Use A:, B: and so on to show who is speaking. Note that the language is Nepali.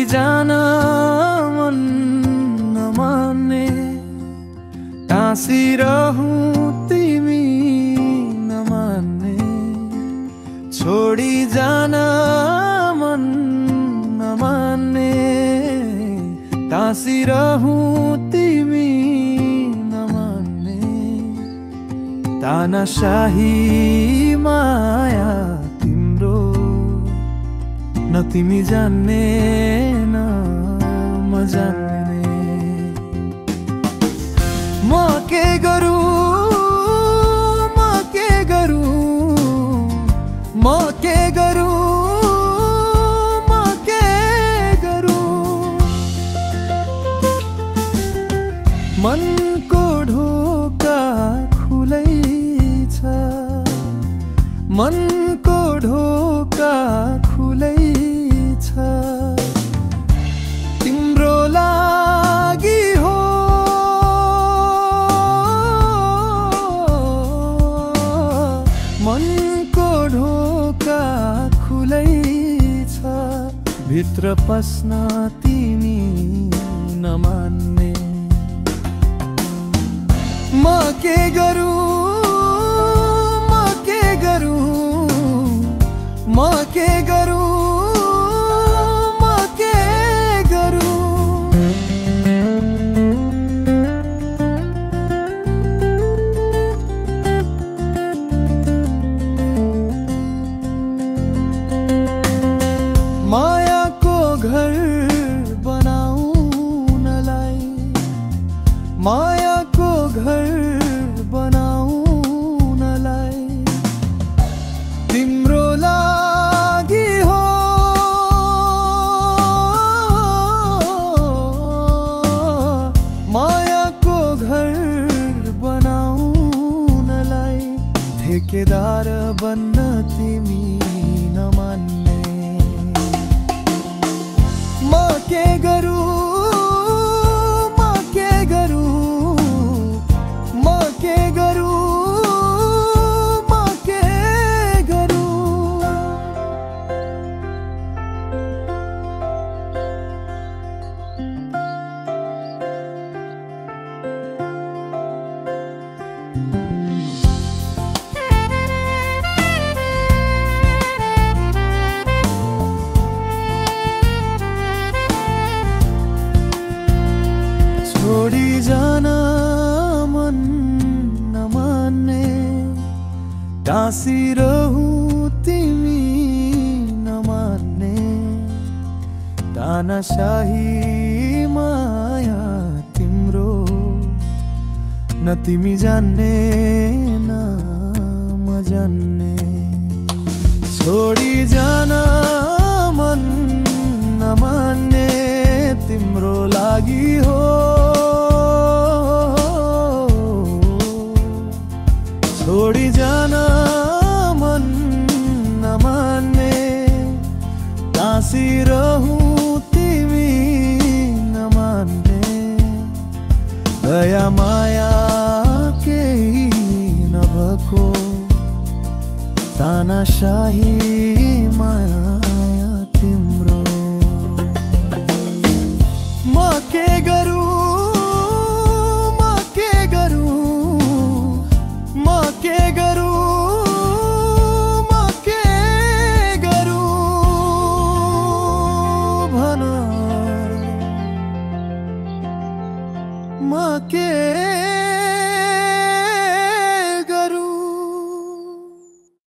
A: जान मन नमान्ने, टाँसिरहूं तिमी नमान्ने। छोडी जान मन नमान्ने, टाँसिरहूं तिमी नमान्ने। तानाशाही माया तिम्रो, न तिमी जान्ने न म जान्ने। म के गरूं, म के गरूं, म के गरूं, म के गरूं। मनको ढोका खुलै छ, मनको ढोका खुलै छ। तिम्रो लागि हो, मनको ढोका खुलै छ। भित्र पस्न तिमी नमान्ने। म के गरूं, म के गरूं, म के गरूं, म के गरूं। मायाको घर बनाउनलाई, मायाको घर बनाउनलाई तिम्रो लागि हो। मायाको घर बनाउनलाई ठेकेदार बन्न तिमी नमान्ने। म के गरूं, म के गरूं, म के गरूं, म के गरूं। छोडी जान मन नमान्ने, टाँसिरहूं तिमी नमान्ने। तानाशाही माया तिम्रो, न तिमी जान्ने न म जान्ने। छोडी जान मन नमान्ने, तिम्रो लागि हो। छोडी जान मन नमान्ने, टाँसिरहूं तिमी नमान्ने। दया माया केही नभएको, तानाशाही माया तिम्रो। म के गरूं, म के गरूं, म के गरूं, म के गरूं। भन म के